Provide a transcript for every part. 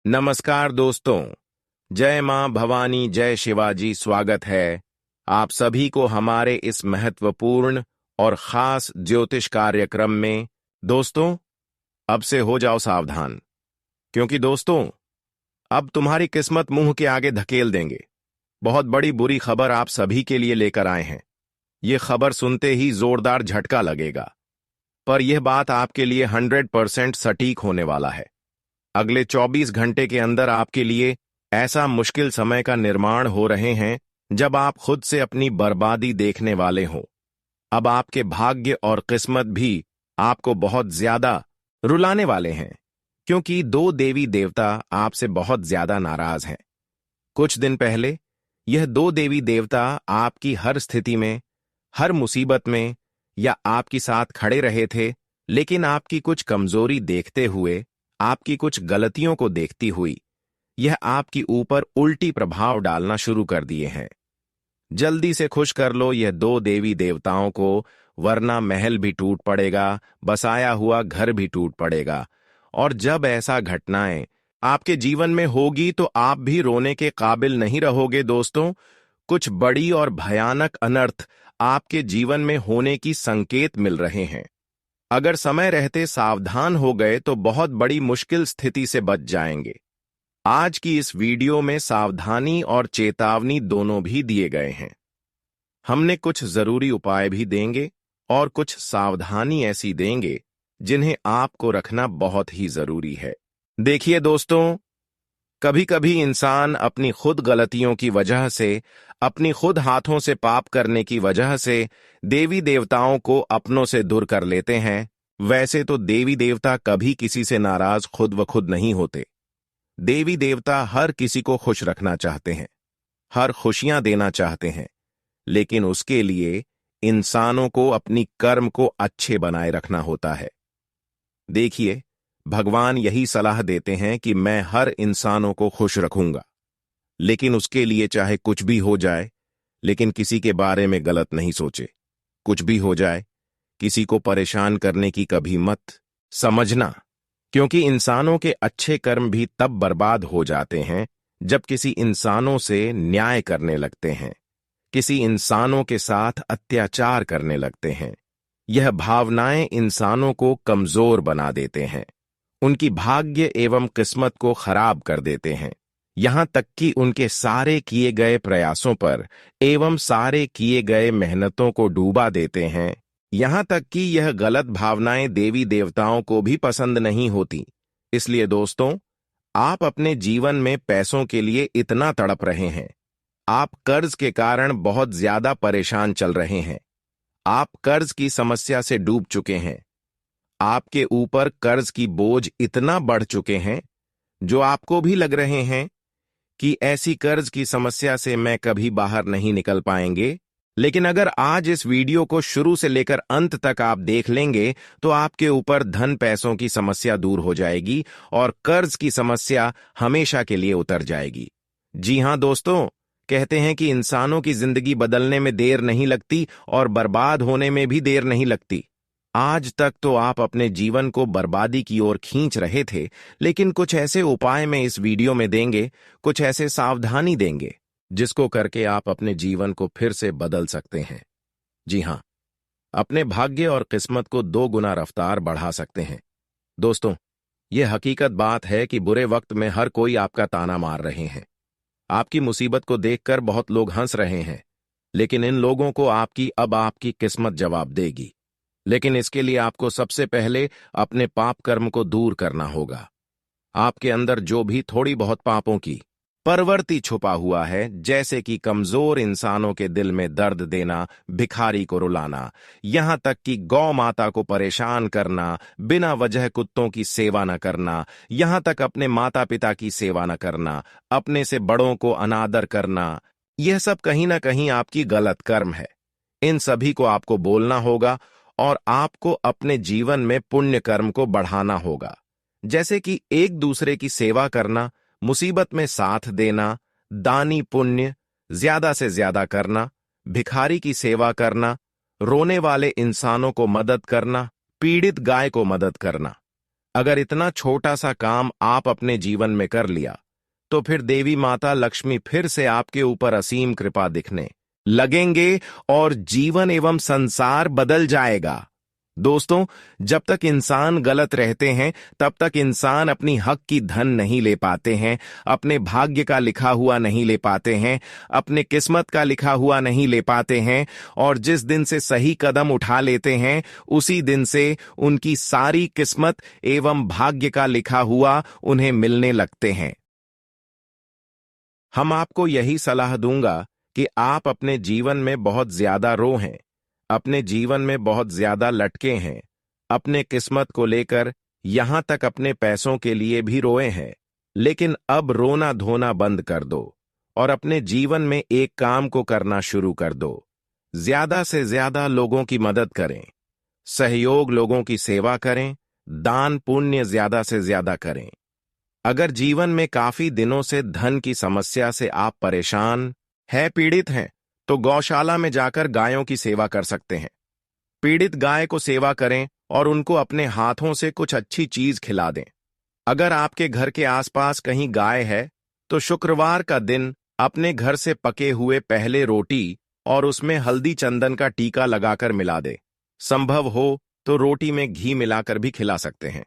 नमस्कार दोस्तों। जय मां भवानी, जय शिवाजी। स्वागत है आप सभी को हमारे इस महत्वपूर्ण और खास ज्योतिष कार्यक्रम में। दोस्तों, अब से हो जाओ सावधान, क्योंकि दोस्तों अब तुम्हारी किस्मत मुंह के आगे धकेल देंगे। बहुत बड़ी बुरी खबर आप सभी के लिए लेकर आए हैं। ये खबर सुनते ही जोरदार झटका लगेगा, पर यह बात आपके लिए 100% सटीक होने वाला है। अगले 24 घंटे के अंदर आपके लिए ऐसा मुश्किल समय का निर्माण हो रहे हैं जब आप खुद से अपनी बर्बादी देखने वाले हो। अब आपके भाग्य और किस्मत भी आपको बहुत ज्यादा रुलाने वाले हैं, क्योंकि दो देवी देवता आपसे बहुत ज्यादा नाराज हैं। कुछ दिन पहले यह दो देवी देवता आपकी हर स्थिति में, हर मुसीबत में या आपके साथ खड़े रहे थे, लेकिन आपकी कुछ कमजोरी देखते हुए, आपकी कुछ गलतियों को देखती हुई, यह आपकी ऊपर उल्टी प्रभाव डालना शुरू कर दिए हैं। जल्दी से खुश कर लो यह दो देवी देवताओं को, वरना महल भी टूट पड़ेगा, बसाया हुआ घर भी टूट पड़ेगा। और जब ऐसा घटनाएं आपके जीवन में होगी तो आप भी रोने के काबिल नहीं रहोगे दोस्तों। कुछ बड़ी और भयानक अनर्थ आपके जीवन में होने की संकेत मिल रहे हैं। अगर समय रहते सावधान हो गए तो बहुत बड़ी मुश्किल स्थिति से बच जाएंगे। आज की इस वीडियो में सावधानी और चेतावनी दोनों भी दिए गए हैं। हमने कुछ जरूरी उपाय भी देंगे और कुछ सावधानी ऐसी देंगे जिन्हें आपको रखना बहुत ही जरूरी है। देखिए दोस्तों, कभी कभी इंसान अपनी खुद गलतियों की वजह से, अपनी खुद हाथों से पाप करने की वजह से देवी देवताओं को अपनों से दूर कर लेते हैं। वैसे तो देवी देवता कभी किसी से नाराज खुद व खुद नहीं होते। देवी देवता हर किसी को खुश रखना चाहते हैं, हर खुशियां देना चाहते हैं, लेकिन उसके लिए इंसानों को अपनी कर्म को अच्छे बनाए रखना होता है। देखिए, भगवान यही सलाह देते हैं कि मैं हर इंसानों को खुश रखूंगा, लेकिन उसके लिए चाहे कुछ भी हो जाए, लेकिन किसी के बारे में गलत नहीं सोचे। कुछ भी हो जाए, किसी को परेशान करने की कभी मत समझना, क्योंकि इंसानों के अच्छे कर्म भी तब बर्बाद हो जाते हैं जब किसी इंसानों से न्याय करने लगते हैं, किसी इंसानों के साथ अत्याचार करने लगते हैं। यह भावनाएं इंसानों को कमजोर बना देते हैं, उनकी भाग्य एवं किस्मत को खराब कर देते हैं, यहां तक कि उनके सारे किए गए प्रयासों पर एवं सारे किए गए मेहनतों को डूबा देते हैं। यहां तक कि यह गलत भावनाएं देवी देवताओं को भी पसंद नहीं होती। इसलिए दोस्तों, आप अपने जीवन में पैसों के लिए इतना तड़प रहे हैं, आप कर्ज के कारण बहुत ज्यादा परेशान चल रहे हैं, आप कर्ज की समस्या से डूब चुके हैं, आपके ऊपर कर्ज की बोझ इतना बढ़ चुके हैं जो आपको भी लग रहे हैं कि ऐसी कर्ज की समस्या से मैं कभी बाहर नहीं निकल पाएंगे। लेकिन अगर आज इस वीडियो को शुरू से लेकर अंत तक आप देख लेंगे तो आपके ऊपर धन पैसों की समस्या दूर हो जाएगी और कर्ज की समस्या हमेशा के लिए उतर जाएगी। जी हां दोस्तों, कहते हैं कि इंसानों की जिंदगी बदलने में देर नहीं लगती और बर्बाद होने में भी देर नहीं लगती। आज तक तो आप अपने जीवन को बर्बादी की ओर खींच रहे थे, लेकिन कुछ ऐसे उपाय मैं इस वीडियो में देंगे, कुछ ऐसे सावधानी देंगे जिसको करके आप अपने जीवन को फिर से बदल सकते हैं। जी हां, अपने भाग्य और किस्मत को 2 गुना रफ्तार बढ़ा सकते हैं। दोस्तों, यह हकीकत बात है कि बुरे वक्त में हर कोई आपका ताना मार रहे हैं। आपकी मुसीबत को देखकर बहुत लोग हंस रहे हैं, लेकिन इन लोगों को आपकी किस्मत जवाब देगी। लेकिन इसके लिए आपको सबसे पहले अपने पाप कर्म को दूर करना होगा। आपके अंदर जो भी थोड़ी बहुत पापों की प्रवृत्ति छुपा हुआ है, जैसे कि कमजोर इंसानों के दिल में दर्द देना, भिखारी को रुलाना, यहां तक कि गौ माता को परेशान करना, बिना वजह कुत्तों की सेवा न करना, यहां तक अपने माता पिता की सेवा न करना, अपने से बड़ों को अनादर करना, यह सब कहीं ना कहीं आपकी गलत कर्म है। इन सभी को आपको बोलना होगा और आपको अपने जीवन में पुण्य कर्म को बढ़ाना होगा, जैसे कि एक दूसरे की सेवा करना, मुसीबत में साथ देना, दानी पुण्य ज्यादा से ज्यादा करना, भिखारी की सेवा करना, रोने वाले इंसानों को मदद करना, पीड़ित गाय को मदद करना। अगर इतना छोटा सा काम आप अपने जीवन में कर लिया तो फिर देवी माता लक्ष्मी फिर से आपके ऊपर असीम कृपा दिखने लगेंगे और जीवन एवं संसार बदल जाएगा। दोस्तों, जब तक इंसान गलत रहते हैं तब तक इंसान अपनी हक की धन नहीं ले पाते हैं, अपने भाग्य का लिखा हुआ नहीं ले पाते हैं, अपने किस्मत का लिखा हुआ नहीं ले पाते हैं, और जिस दिन से सही कदम उठा लेते हैं उसी दिन से उनकी सारी किस्मत एवं भाग्य का लिखा हुआ उन्हें मिलने लगते हैं। हम आपको यही सलाह दूंगा कि आप अपने जीवन में बहुत ज्यादा रो हैं, अपने जीवन में बहुत ज्यादा लटके हैं, अपने किस्मत को लेकर यहां तक अपने पैसों के लिए भी रोए हैं। लेकिन अब रोना धोना बंद कर दो और अपने जीवन में एक काम को करना शुरू कर दो। ज्यादा से ज्यादा लोगों की मदद करें, सहयोग लोगों की सेवा करें, दान पुण्य ज्यादा से ज्यादा करें। अगर जीवन में काफी दिनों से धन की समस्या से आप परेशान है, पीड़ित हैं, तो गौशाला में जाकर गायों की सेवा कर सकते हैं। पीड़ित गाय को सेवा करें और उनको अपने हाथों से कुछ अच्छी चीज खिला दें। अगर आपके घर के आसपास कहीं गाय है तो शुक्रवार का दिन अपने घर से पके हुए पहले रोटी और उसमें हल्दी चंदन का टीका लगाकर मिला दे। संभव हो तो रोटी में घी मिलाकर भी खिला सकते हैं।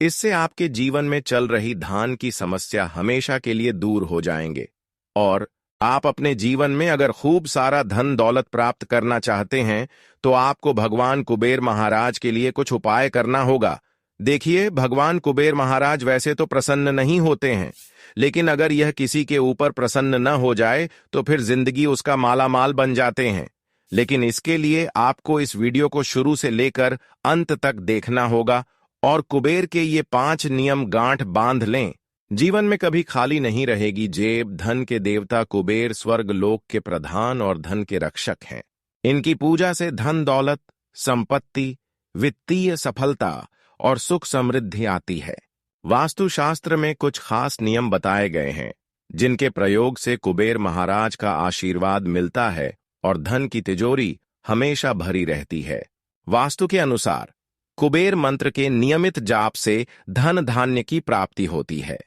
इससे आपके जीवन में चल रही धान की समस्या हमेशा के लिए दूर हो जाएंगे और आप अपने जीवन में अगर खूब सारा धन दौलत प्राप्त करना चाहते हैं तो आपको भगवान कुबेर महाराज के लिए कुछ उपाय करना होगा। देखिए, भगवान कुबेर महाराज वैसे तो प्रसन्न नहीं होते हैं, लेकिन अगर यह किसी के ऊपर प्रसन्न न हो जाए तो फिर जिंदगी उसका मालामाल बन जाते हैं। लेकिन इसके लिए आपको इस वीडियो को शुरू से लेकर अंत तक देखना होगा और कुबेर के ये 5 नियम गांठ बांध लें। जीवन में कभी खाली नहीं रहेगी जेब। धन के देवता कुबेर स्वर्ग लोक के प्रधान और धन के रक्षक हैं। इनकी पूजा से धन दौलत, संपत्ति, वित्तीय सफलता और सुख समृद्धि आती है। वास्तुशास्त्र में कुछ खास नियम बताए गए हैं जिनके प्रयोग से कुबेर महाराज का आशीर्वाद मिलता है और धन की तिजोरी हमेशा भरी रहती है। वास्तु के अनुसार कुबेर मंत्र के नियमित जाप से धन धान्य की प्राप्ति होती है।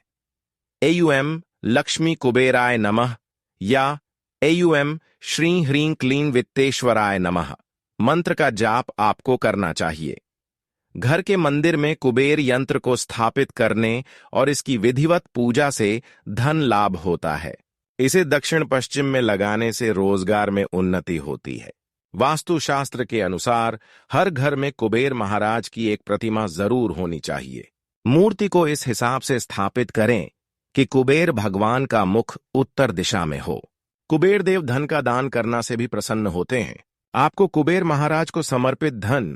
एयूएम लक्ष्मी कुबेराय नमः या एयूएम श्री ह्रीं क्लीं वित्तेश्वराय नमः मंत्र का जाप आपको करना चाहिए। घर के मंदिर में कुबेर यंत्र को स्थापित करने और इसकी विधिवत पूजा से धन लाभ होता है। इसे दक्षिण पश्चिम में लगाने से रोजगार में उन्नति होती है। वास्तुशास्त्र के अनुसार हर घर में कुबेर महाराज की एक प्रतिमा जरूर होनी चाहिए। मूर्ति को इस हिसाब से स्थापित करें कि कुबेर भगवान का मुख उत्तर दिशा में हो। कुबेर देव धन का दान करना से भी प्रसन्न होते हैं। आपको कुबेर महाराज को समर्पित धन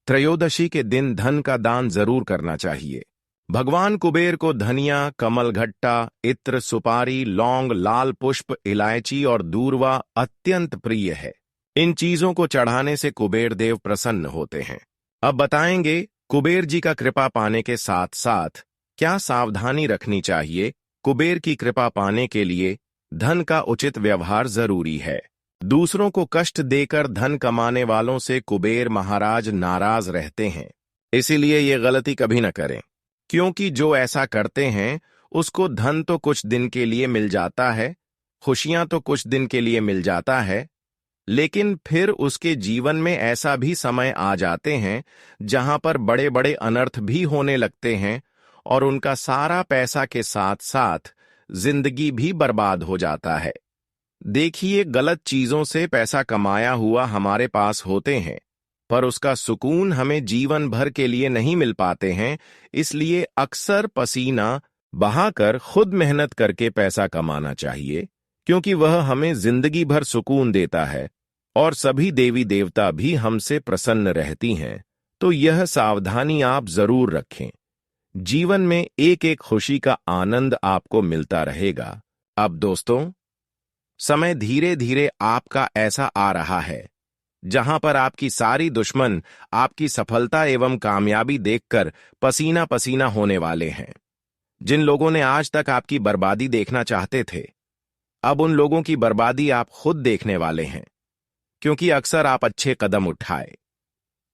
त्रयोदशी के दिन धन का दान जरूर करना चाहिए। भगवान कुबेर को धनिया, कमलघट्टा, इत्र, सुपारी, लौंग, लाल पुष्प, इलायची और दूर्वा अत्यंत प्रिय है। इन चीजों को चढ़ाने से कुबेर देव प्रसन्न होते हैं। अब बताएंगे कुबेर जी का कृपा पाने के साथ साथ क्या सावधानी रखनी चाहिए। कुबेर की कृपा पाने के लिए धन का उचित व्यवहार जरूरी है। दूसरों को कष्ट देकर धन कमाने वालों से कुबेर महाराज नाराज रहते हैं। इसीलिए ये गलती कभी न करें, क्योंकि जो ऐसा करते हैं उसको धन तो कुछ दिन के लिए मिल जाता है, खुशियां तो कुछ दिन के लिए मिल जाता है, लेकिन फिर उसके जीवन में ऐसा भी समय आ जाते हैं जहां पर बड़े बड़े अनर्थ भी होने लगते हैं और उनका सारा पैसा के साथ साथ जिंदगी भी बर्बाद हो जाता है। देखिए, गलत चीजों से पैसा कमाया हुआ हमारे पास होते हैं, पर उसका सुकून हमें जीवन भर के लिए नहीं मिल पाते हैं। इसलिए अक्सर पसीना बहाकर खुद मेहनत करके पैसा कमाना चाहिए, क्योंकि वह हमें जिंदगी भर सुकून देता है और सभी देवी देवता भी हमसे प्रसन्न रहती हैं। तो यह सावधानी आप जरूर रखें। जीवन में एक एक खुशी का आनंद आपको मिलता रहेगा। अब दोस्तों, समय धीरे धीरे आपका ऐसा आ रहा है जहां पर आपकी सारी दुश्मन आपकी सफलता एवं कामयाबी देखकर पसीना पसीना होने वाले हैं। जिन लोगों ने आज तक आपकी बर्बादी देखना चाहते थे, अब उन लोगों की बर्बादी आप खुद देखने वाले हैं, क्योंकि अक्सर आप अच्छे कदम उठाए।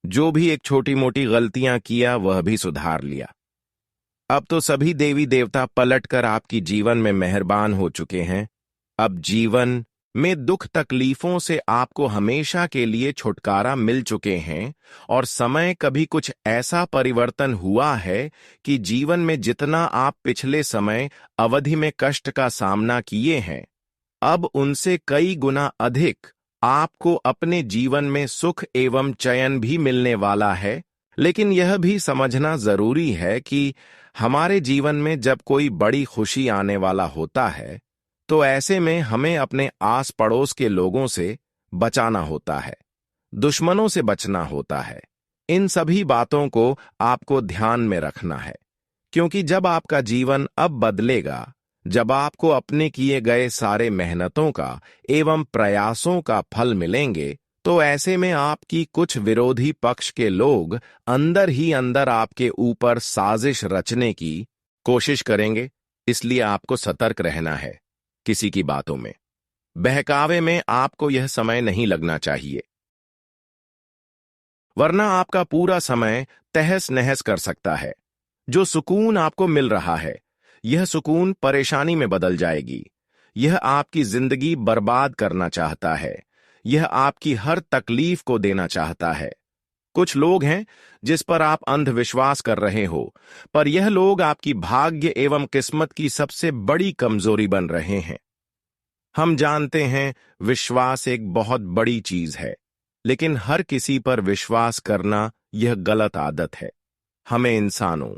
जो भी एक छोटी मोटी गलतियां किया वह भी सुधार लिया। अब तो सभी देवी देवता पलटकर आपकी जीवन में मेहरबान हो चुके हैं। अब जीवन में दुख तकलीफों से आपको हमेशा के लिए छुटकारा मिल चुके हैं और समय कभी कुछ ऐसा परिवर्तन हुआ है कि जीवन में जितना आप पिछले समय अवधि में कष्ट का सामना किए हैं, अब उनसे कई गुना अधिक आपको अपने जीवन में सुख एवं चयन भी मिलने वाला है। लेकिन यह भी समझना जरूरी है कि हमारे जीवन में जब कोई बड़ी खुशी आने वाला होता है, तो ऐसे में हमें अपने आस पड़ोस के लोगों से बचाना होता है, दुश्मनों से बचना होता है। इन सभी बातों को आपको ध्यान में रखना है, क्योंकि जब आपका जीवन अब बदलेगा, जब आपको अपने किए गए सारे मेहनतों का एवं प्रयासों का फल मिलेंगे, तो ऐसे में आपकी कुछ विरोधी पक्ष के लोग अंदर ही अंदर आपके ऊपर साजिश रचने की कोशिश करेंगे। इसलिए आपको सतर्क रहना है। किसी की बातों में, बहकावे में आपको यह समय नहीं लगना चाहिए, वरना आपका पूरा समय तहस नहस कर सकता है। जो सुकून आपको मिल रहा है, यह सुकून परेशानी में बदल जाएगी। यह आपकी जिंदगी बर्बाद करना चाहता है। यह आपकी हर तकलीफ को देना चाहता है। कुछ लोग हैं जिस पर आप अंधविश्वास कर रहे हो, पर यह लोग आपकी भाग्य एवं किस्मत की सबसे बड़ी कमजोरी बन रहे हैं। हम जानते हैं विश्वास एक बहुत बड़ी चीज है, लेकिन हर किसी पर विश्वास करना यह गलत आदत है। हमें इंसानों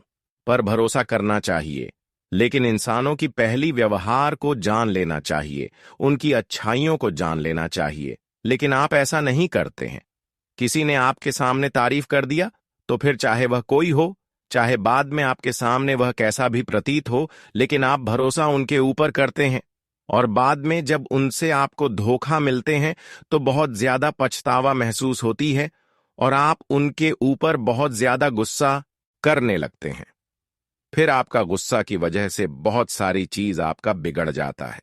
पर भरोसा करना चाहिए, लेकिन इंसानों की पहली व्यवहार को जान लेना चाहिए, उनकी अच्छाइयों को जान लेना चाहिए। लेकिन आप ऐसा नहीं करते हैं। किसी ने आपके सामने तारीफ कर दिया, तो फिर चाहे वह कोई हो, चाहे बाद में आपके सामने वह कैसा भी प्रतीत हो, लेकिन आप भरोसा उनके ऊपर करते हैं। और बाद में जब उनसे आपको धोखा मिलते हैं, तो बहुत ज्यादा पछतावा महसूस होती है और आप उनके ऊपर बहुत ज्यादा गुस्सा करने लगते हैं। फिर आपका गुस्सा की वजह से बहुत सारी चीज आपका बिगड़ जाता है।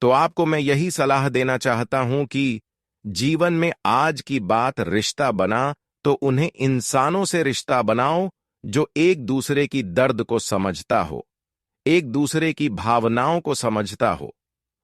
तो आपको मैं यही सलाह देना चाहता हूं कि जीवन में आज की बात रिश्ता बना, तो उन्हें इंसानों से रिश्ता बनाओ जो एक दूसरे की दर्द को समझता हो, एक दूसरे की भावनाओं को समझता हो,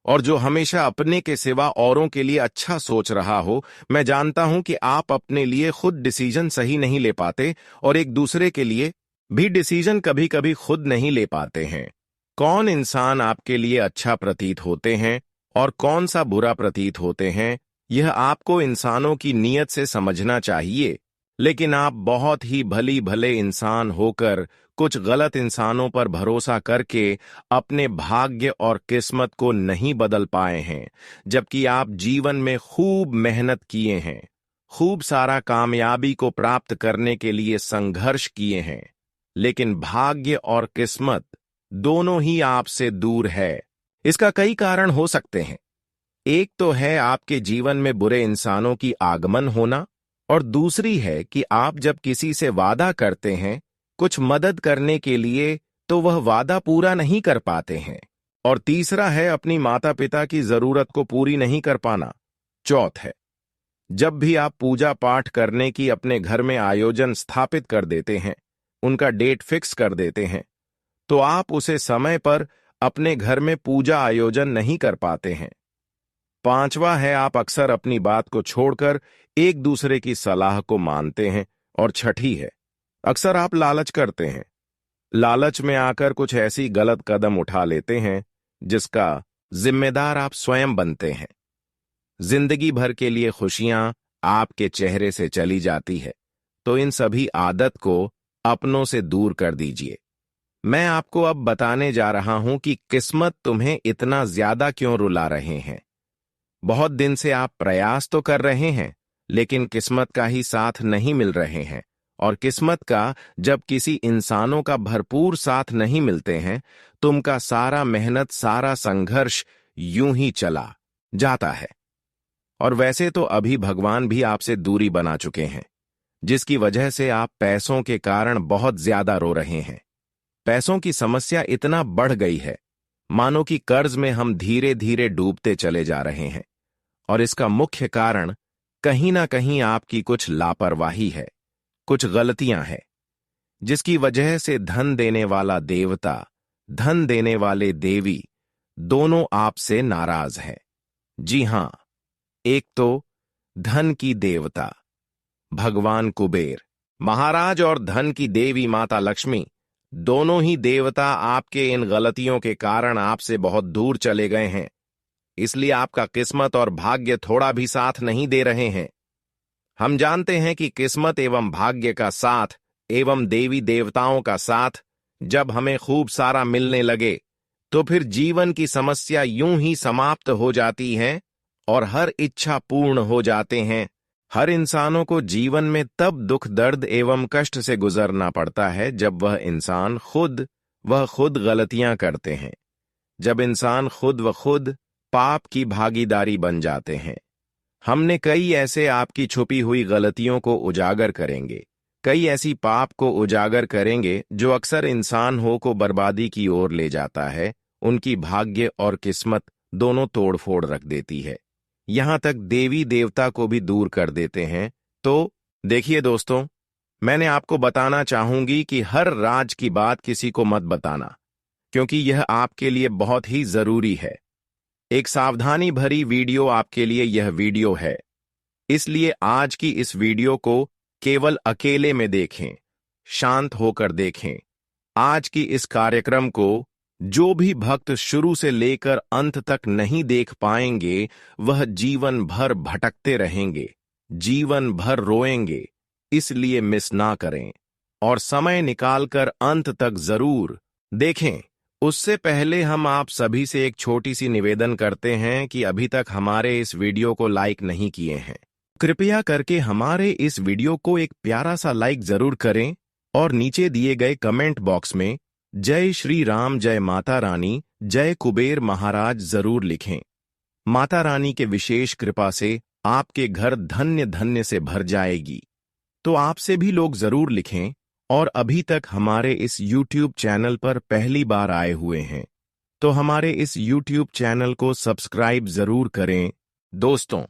और जो हमेशा अपने के सिवा औरों के लिए अच्छा सोच रहा हो। मैं जानता हूं कि आप अपने लिए खुद डिसीजन सही नहीं ले पाते और एक दूसरे के लिए भी डिसीजन कभी कभी खुद नहीं ले पाते हैं। कौन इंसान आपके लिए अच्छा प्रतीत होते हैं और कौन सा बुरा प्रतीत होते हैं, यह आपको इंसानों की नीयत से समझना चाहिए। लेकिन आप बहुत ही भली भले इंसान होकर कुछ गलत इंसानों पर भरोसा करके अपने भाग्य और किस्मत को नहीं बदल पाए हैं, जबकि आप जीवन में खूब मेहनत किए हैं, खूब सारा कामयाबी को प्राप्त करने के लिए संघर्ष किए हैं, लेकिन भाग्य और किस्मत दोनों ही आपसे दूर है। इसका कई कारण हो सकते हैं। एक तो है आपके जीवन में बुरे इंसानों की आगमन होना, और दूसरी है कि आप जब किसी से वादा करते हैं कुछ मदद करने के लिए, तो वह वादा पूरा नहीं कर पाते हैं। और तीसरा है अपनी माता पिता की जरूरत को पूरी नहीं कर पाना। चौथ है, जब भी आप पूजा पाठ करने की अपने घर में आयोजन स्थापित कर देते हैं, उनका डेट फिक्स कर देते हैं, तो आप उसे समय पर अपने घर में पूजा आयोजन नहीं कर पाते हैं। पांचवा है, आप अक्सर अपनी बात को छोड़कर एक दूसरे की सलाह को मानते हैं। और छठी है, अक्सर आप लालच करते हैं। लालच में आकर कुछ ऐसी गलत कदम उठा लेते हैं जिसका जिम्मेदार आप स्वयं बनते हैं। जिंदगी भर के लिए खुशियां आपके चेहरे से चली जाती है, तो इन सभी आदत को अपनों से दूर कर दीजिए। मैं आपको अब बताने जा रहा हूं कि किस्मत तुम्हें इतना ज्यादा क्यों रुला रहे हैं। बहुत दिन से आप प्रयास तो कर रहे हैं, लेकिन किस्मत का ही साथ नहीं मिल रहे हैं। और किस्मत का जब किसी इंसानों का भरपूर साथ नहीं मिलते हैं, तुमका सारा मेहनत, सारा संघर्ष यूं ही चला जाता है। और वैसे तो अभी भगवान भी आपसे दूरी बना चुके हैं, जिसकी वजह से आप पैसों के कारण बहुत ज्यादा रो रहे हैं। पैसों की समस्या इतना बढ़ गई है, मानो कि कर्ज में हम धीरे धीरे डूबते चले जा रहे हैं। और इसका मुख्य कारण कहीं ना कहीं आपकी कुछ लापरवाही है, कुछ गलतियां हैं। जिसकी वजह से धन देने वाला देवता, धन देने वाले देवी दोनों आपसे नाराज हैं। जी हां, एक तो धन की देवता भगवान कुबेर महाराज और धन की देवी माता लक्ष्मी, दोनों ही देवता आपके इन गलतियों के कारण आपसे बहुत दूर चले गए हैं। इसलिए आपका किस्मत और भाग्य थोड़ा भी साथ नहीं दे रहे हैं। हम जानते हैं कि किस्मत एवं भाग्य का साथ एवं देवी देवताओं का साथ जब हमें खूब सारा मिलने लगे तो फिर जीवन की समस्या यूं ही समाप्त हो जाती है और हर इच्छा पूर्ण हो जाते हैं। हर इंसानों को जीवन में तब दुख दर्द एवं कष्ट से गुजरना पड़ता है जब वह इंसान वह खुद गलतियां करते हैं, जब इंसान खुद व खुद पाप की भागीदारी बन जाते हैं। हमने कई ऐसे आपकी छुपी हुई गलतियों को उजागर करेंगे, कई ऐसी पाप को उजागर करेंगे जो अक्सर इंसान को बर्बादी की ओर ले जाता है, उनकी भाग्य और किस्मत दोनों तोड़ फोड़ रख देती है, यहां तक देवी देवता को भी दूर कर देते हैं। तो देखिए दोस्तों, मैंने आपको बताना चाहूंगी कि हर राज की बात किसी को मत बताना, क्योंकि यह आपके लिए बहुत ही जरूरी है। एक सावधानी भरी वीडियो आपके लिए यह वीडियो है, इसलिए आज की इस वीडियो को केवल अकेले में देखें, शांत होकर देखें। आज की इस कार्यक्रम को जो भी भक्त शुरू से लेकर अंत तक नहीं देख पाएंगे वह जीवन भर भटकते रहेंगे, जीवन भर रोएंगे। इसलिए मिस ना करें और समय निकालकर अंत तक जरूर देखें। उससे पहले हम आप सभी से एक छोटी सी निवेदन करते हैं कि अभी तक हमारे इस वीडियो को लाइक नहीं किए हैं, कृपया करके हमारे इस वीडियो को एक प्यारा सा लाइक जरूर करें और नीचे दिए गए कमेंट बॉक्स में जय श्री राम, जय माता रानी, जय कुबेर महाराज जरूर लिखें। माता रानी के विशेष कृपा से आपके घर धन्य धन्य से भर जाएगी। तो आपसे भी लोग जरूर लिखें और अभी तक हमारे इस YouTube चैनल पर पहली बार आए हुए हैं तो हमारे इस YouTube चैनल को सब्सक्राइब जरूर करें। दोस्तों,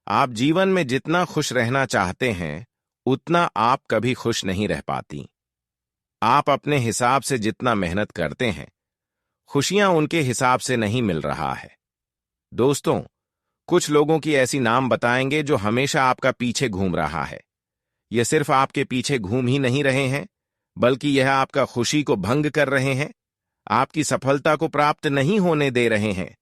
आप जीवन में जितना खुश रहना चाहते हैं उतना आप कभी खुश नहीं रह पाती। आप अपने हिसाब से जितना मेहनत करते हैं, खुशियां उनके हिसाब से नहीं मिल रहा है। दोस्तों, कुछ लोगों की ऐसी नाम बताएंगे जो हमेशा आपका पीछे घूम रहा है। यह सिर्फ आपके पीछे घूम ही नहीं रहे हैं, बल्कि यह आपका खुशी को भंग कर रहे हैं, आपकी सफलता को प्राप्त नहीं होने दे रहे हैं।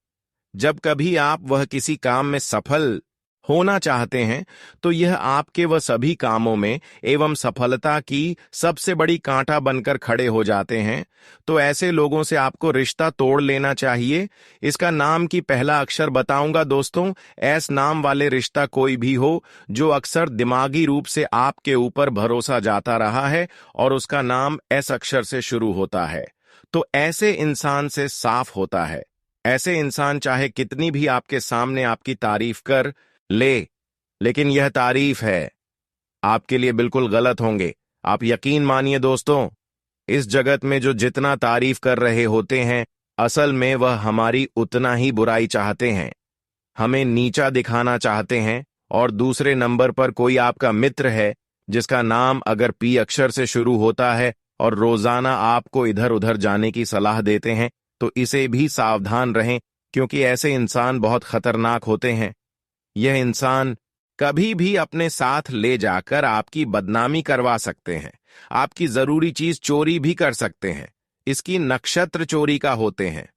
जब कभी आप वह किसी काम में सफल होना चाहते हैं तो यह आपके वह सभी कामों में एवं सफलता की सबसे बड़ी कांटा बनकर खड़े हो जाते हैं। तो ऐसे लोगों से आपको रिश्ता तोड़ लेना चाहिए। इसका नाम की पहला अक्षर बताऊंगा दोस्तों। एस नाम वाले रिश्ता कोई भी हो जो अक्सर दिमागी रूप से आपके ऊपर भरोसा जाता रहा है और उसका नाम एस अक्षर से शुरू होता है, तो ऐसे इंसान से साफ होता है। ऐसे इंसान चाहे कितनी भी आपके सामने आपकी तारीफ कर लेकिन यह तारीफ है आपके लिए बिल्कुल गलत होंगे। आप यकीन मानिए दोस्तों, इस जगत में जो जितना तारीफ कर रहे होते हैं असल में वह हमारी उतना ही बुराई चाहते हैं, हमें नीचा दिखाना चाहते हैं। और दूसरे नंबर पर कोई आपका मित्र है जिसका नाम अगर पी अक्षर से शुरू होता है और रोजाना आपको इधर उधर जाने की सलाह देते हैं तो इसे भी सावधान रहें, क्योंकि ऐसे इंसान बहुत खतरनाक होते हैं। यह इंसान कभी भी अपने साथ ले जाकर आपकी बदनामी करवा सकते हैं, आपकी जरूरी चीज चोरी भी कर सकते हैं। इसकी नक्षत्र चोरी का होते हैं।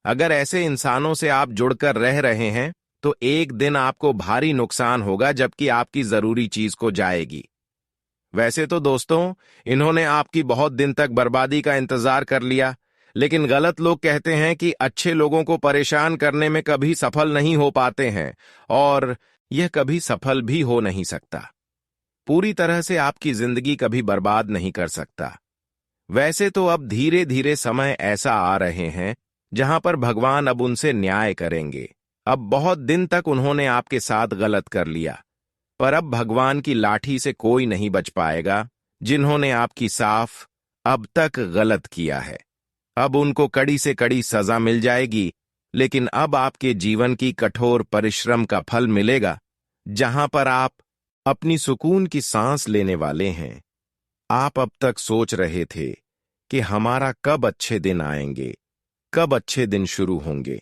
अगर ऐसे इंसानों से आप जुड़कर रह रहे हैं तो एक दिन आपको भारी नुकसान होगा, जबकि आपकी जरूरी चीज को जाएगी। वैसे तो दोस्तों, इन्होंने आपकी बहुत दिन तक बर्बादी का इंतजार कर लिया, लेकिन गलत लोग कहते हैं कि अच्छे लोगों को परेशान करने में कभी सफल नहीं हो पाते हैं, और यह कभी सफल भी हो नहीं सकता। पूरी तरह से आपकी जिंदगी कभी बर्बाद नहीं कर सकता। वैसे तो अब धीरे धीरे समय ऐसा आ रहे हैं जहां पर भगवान अब उनसे न्याय करेंगे। अब बहुत दिन तक उन्होंने आपके साथ गलत कर लिया, पर अब भगवान की लाठी से कोई नहीं बच पाएगा जिन्होंने आपकी साफ अब तक गलत किया है। अब उनको कड़ी से कड़ी सजा मिल जाएगी, लेकिन अब आपके जीवन की कठोर परिश्रम का फल मिलेगा, जहां पर आप अपनी सुकून की सांस लेने वाले हैं। आप अब तक सोच रहे थे कि हमारा कब अच्छे दिन आएंगे, कब अच्छे दिन शुरू होंगे,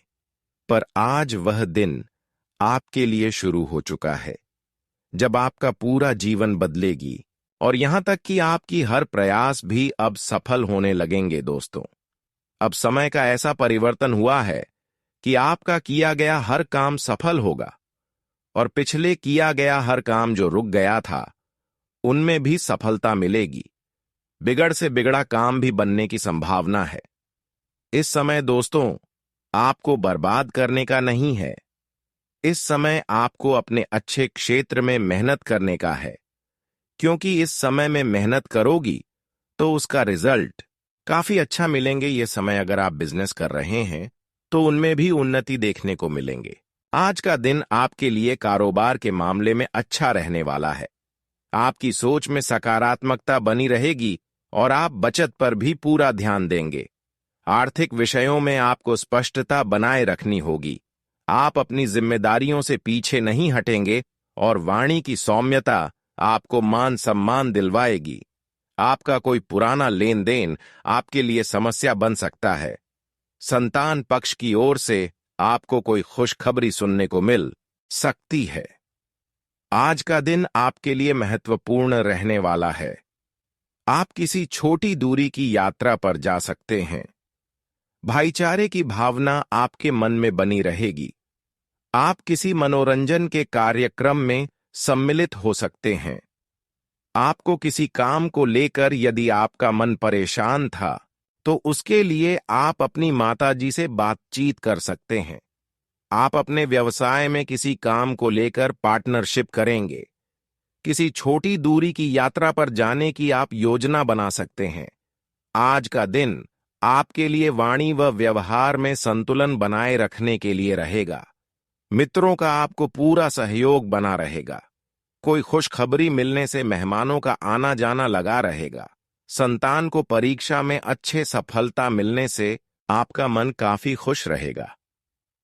पर आज वह दिन आपके लिए शुरू हो चुका है, जब आपका पूरा जीवन बदलेगी और यहां तक कि आपकी हर प्रयास भी अब सफल होने लगेंगे दोस्तों। अब समय का ऐसा परिवर्तन हुआ है कि आपका किया गया हर काम सफल होगा और पिछले किया गया हर काम जो रुक गया था, उनमें भी सफलता मिलेगी। बिगड़ से बिगड़ा काम भी बनने की संभावना है। इस समय दोस्तों, आपको बर्बाद करने का नहीं है। इस समय आपको अपने अच्छे क्षेत्र में मेहनत करने का है, क्योंकि इस समय में मेहनत करोगी तो उसका रिजल्ट काफी अच्छा मिलेंगे। ये समय अगर आप बिजनेस कर रहे हैं तो उनमें भी उन्नति देखने को मिलेंगे। आज का दिन आपके लिए कारोबार के मामले में अच्छा रहने वाला है। आपकी सोच में सकारात्मकता बनी रहेगी और आप बचत पर भी पूरा ध्यान देंगे। आर्थिक विषयों में आपको स्पष्टता बनाए रखनी होगी। आप अपनी जिम्मेदारियों से पीछे नहीं हटेंगे और वाणी की सौम्यता आपको मान सम्मान दिलवाएगी। आपका कोई पुराना लेन देन आपके लिए समस्या बन सकता है। संतान पक्ष की ओर से आपको कोई खुशखबरी सुनने को मिल सकती है। आज का दिन आपके लिए महत्वपूर्ण रहने वाला है। आप किसी छोटी दूरी की यात्रा पर जा सकते हैं। भाईचारे की भावना आपके मन में बनी रहेगी। आप किसी मनोरंजन के कार्यक्रम में सम्मिलित हो सकते हैं। आपको किसी काम को लेकर यदि आपका मन परेशान था, तो उसके लिए आप अपनी माताजी से बातचीत कर सकते हैं। आप अपने व्यवसाय में किसी काम को लेकर पार्टनरशिप करेंगे। किसी छोटी दूरी की यात्रा पर जाने की आप योजना बना सकते हैं। आज का दिन आपके लिए वाणी व व्यवहार में संतुलन बनाए रखने के लिए रहेगा। मित्रों का आपको पूरा सहयोग बना रहेगा। कोई खुशखबरी मिलने से मेहमानों का आना जाना लगा रहेगा। संतान को परीक्षा में अच्छे सफलता मिलने से आपका मन काफी खुश रहेगा।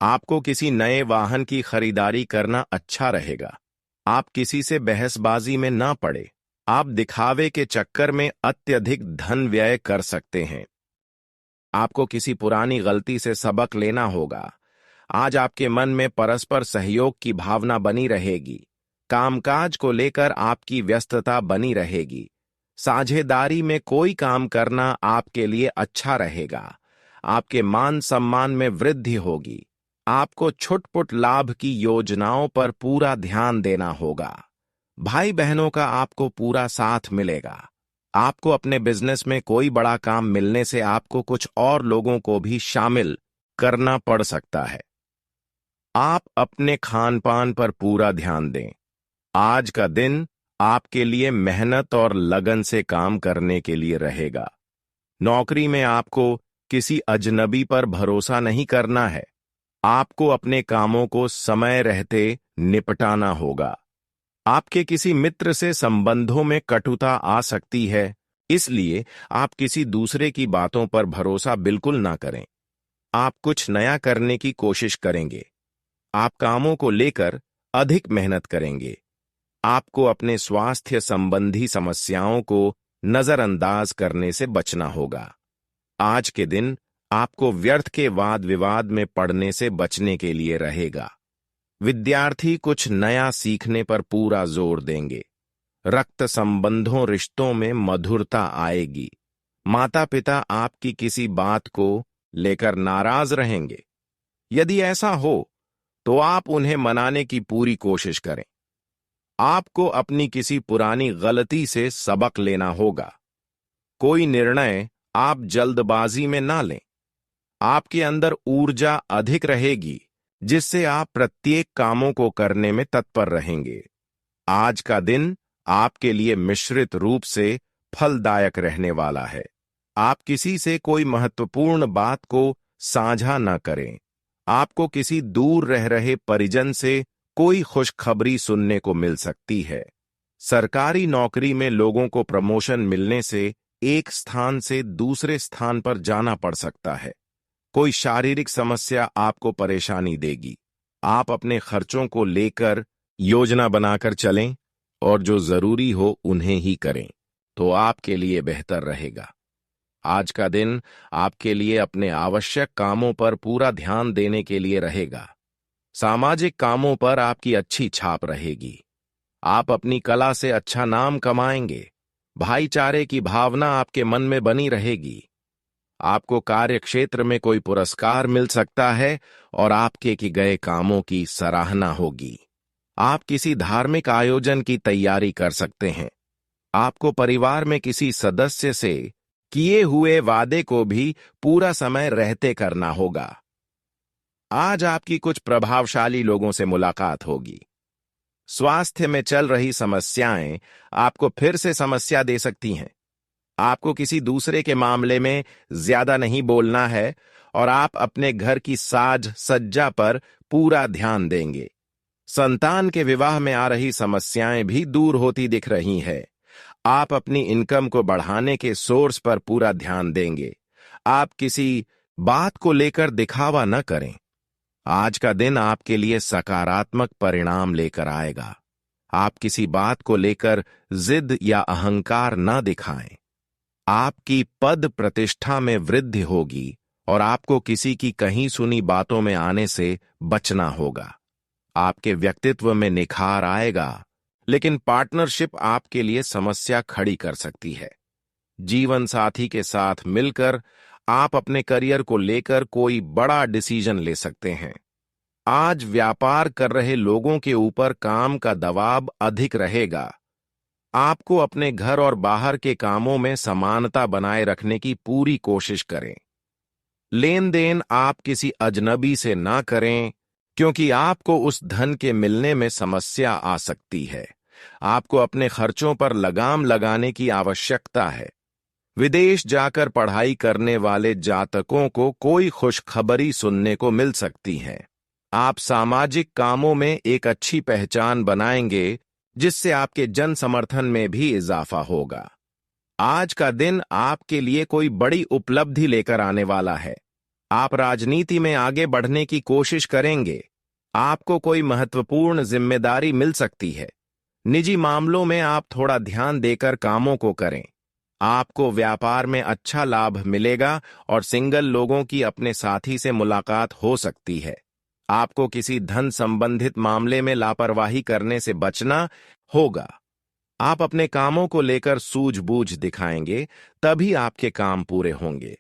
आपको किसी नए वाहन की खरीदारी करना अच्छा रहेगा। आप किसी से बहसबाजी में ना पड़े। आप दिखावे के चक्कर में अत्यधिक धन व्यय कर सकते हैं। आपको किसी पुरानी गलती से सबक लेना होगा। आज आपके मन में परस्पर सहयोग की भावना बनी रहेगी। कामकाज को लेकर आपकी व्यस्तता बनी रहेगी। साझेदारी में कोई काम करना आपके लिए अच्छा रहेगा। आपके मान सम्मान में वृद्धि होगी। आपको छुटपुट लाभ की योजनाओं पर पूरा ध्यान देना होगा। भाई बहनों का आपको पूरा साथ मिलेगा। आपको अपने बिजनेस में कोई बड़ा काम मिलने से आपको कुछ और लोगों को भी शामिल करना पड़ सकता है। आप अपने खान पान पर पूरा ध्यान दें। आज का दिन आपके लिए मेहनत और लगन से काम करने के लिए रहेगा। नौकरी में आपको किसी अजनबी पर भरोसा नहीं करना है। आपको अपने कामों को समय रहते निपटाना होगा। आपके किसी मित्र से संबंधों में कटुता आ सकती है, इसलिए आप किसी दूसरे की बातों पर भरोसा बिल्कुल ना करें। आप कुछ नया करने की कोशिश करेंगे। आप कामों को लेकर अधिक मेहनत करेंगे। आपको अपने स्वास्थ्य संबंधी समस्याओं को नजरअंदाज करने से बचना होगा। आज के दिन आपको व्यर्थ के वाद विवाद में पड़ने से बचने के लिए रहेगा। विद्यार्थी कुछ नया सीखने पर पूरा जोर देंगे। रक्त संबंधों रिश्तों में मधुरता आएगी। माता पिता आपकी किसी बात को लेकर नाराज रहेंगे। यदि ऐसा हो तो आप उन्हें मनाने की पूरी कोशिश करें। आपको अपनी किसी पुरानी गलती से सबक लेना होगा। कोई निर्णय आप जल्दबाजी में ना लें। आपके अंदर ऊर्जा अधिक रहेगी, जिससे आप प्रत्येक कामों को करने में तत्पर रहेंगे। आज का दिन आपके लिए मिश्रित रूप से फलदायक रहने वाला है। आप किसी से कोई महत्वपूर्ण बात को साझा न करें। आपको किसी दूर रह रहे परिजन से कोई खुशखबरी सुनने को मिल सकती है। सरकारी नौकरी में लोगों को प्रमोशन मिलने से एक स्थान से दूसरे स्थान पर जाना पड़ सकता है। कोई शारीरिक समस्या आपको परेशानी देगी। आप अपने खर्चों को लेकर योजना बनाकर चलें और जो जरूरी हो उन्हें ही करें। तो आपके लिए बेहतर रहेगा। आज का दिन आपके लिए अपने आवश्यक कामों पर पूरा ध्यान देने के लिए रहेगा। सामाजिक कामों पर आपकी अच्छी छाप रहेगी। आप अपनी कला से अच्छा नाम कमाएंगे। भाईचारे की भावना आपके मन में बनी रहेगी। आपको कार्य क्षेत्र में कोई पुरस्कार मिल सकता है और आपके किए गए कामों की सराहना होगी। आप किसी धार्मिक आयोजन की तैयारी कर सकते हैं। आपको परिवार में किसी सदस्य से किए हुए वादे को भी पूरा समय रहते करना होगा। आज आपकी कुछ प्रभावशाली लोगों से मुलाकात होगी। स्वास्थ्य में चल रही समस्याएं आपको फिर से समस्या दे सकती हैं। आपको किसी दूसरे के मामले में ज्यादा नहीं बोलना है और आप अपने घर की साज सज्जा पर पूरा ध्यान देंगे। संतान के विवाह में आ रही समस्याएं भी दूर होती दिख रही है। आप अपनी इनकम को बढ़ाने के सोर्स पर पूरा ध्यान देंगे। आप किसी बात को लेकर दिखावा न करें। आज का दिन आपके लिए सकारात्मक परिणाम लेकर आएगा। आप किसी बात को लेकर जिद या अहंकार न दिखाएं। आपकी पद प्रतिष्ठा में वृद्धि होगी और आपको किसी की कहीं सुनी बातों में आने से बचना होगा। आपके व्यक्तित्व में निखार आएगा, लेकिन पार्टनरशिप आपके लिए समस्या खड़ी कर सकती है। जीवन साथी के साथ मिलकर आप अपने करियर को लेकर कोई बड़ा डिसीजन ले सकते हैं। आज व्यापार कर रहे लोगों के ऊपर काम का दबाव अधिक रहेगा। आपको अपने घर और बाहर के कामों में समानता बनाए रखने की पूरी कोशिश करें। लेन देन आप किसी अजनबी से ना करें, क्योंकि आपको उस धन के मिलने में समस्या आ सकती है। आपको अपने खर्चों पर लगाम लगाने की आवश्यकता है। विदेश जाकर पढ़ाई करने वाले जातकों को कोई खुशखबरी सुनने को मिल सकती है। आप सामाजिक कामों में एक अच्छी पहचान बनाएंगे, जिससे आपके जन समर्थन में भी इजाफा होगा। आज का दिन आपके लिए कोई बड़ी उपलब्धि लेकर आने वाला है। आप राजनीति में आगे बढ़ने की कोशिश करेंगे। आपको कोई महत्वपूर्ण जिम्मेदारी मिल सकती है। निजी मामलों में आप थोड़ा ध्यान देकर कामों को करें। आपको व्यापार में अच्छा लाभ मिलेगा और सिंगल लोगों की अपने साथी से मुलाकात हो सकती है। आपको किसी धन संबंधित मामले में लापरवाही करने से बचना होगा। आप अपने कामों को लेकर सूझबूझ दिखाएंगे, तभी आपके काम पूरे होंगे।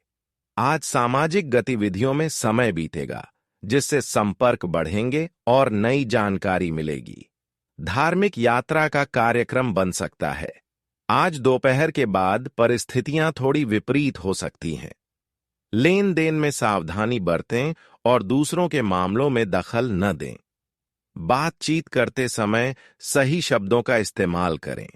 आज सामाजिक गतिविधियों में समय बीतेगा, जिससे संपर्क बढ़ेंगे और नई जानकारी मिलेगी। धार्मिक यात्रा का कार्यक्रम बन सकता है। आज दोपहर के बाद परिस्थितियां थोड़ी विपरीत हो सकती हैं। लेन देन में सावधानी बरतें और दूसरों के मामलों में दखल न दें। बातचीत करते समय सही शब्दों का इस्तेमाल करें।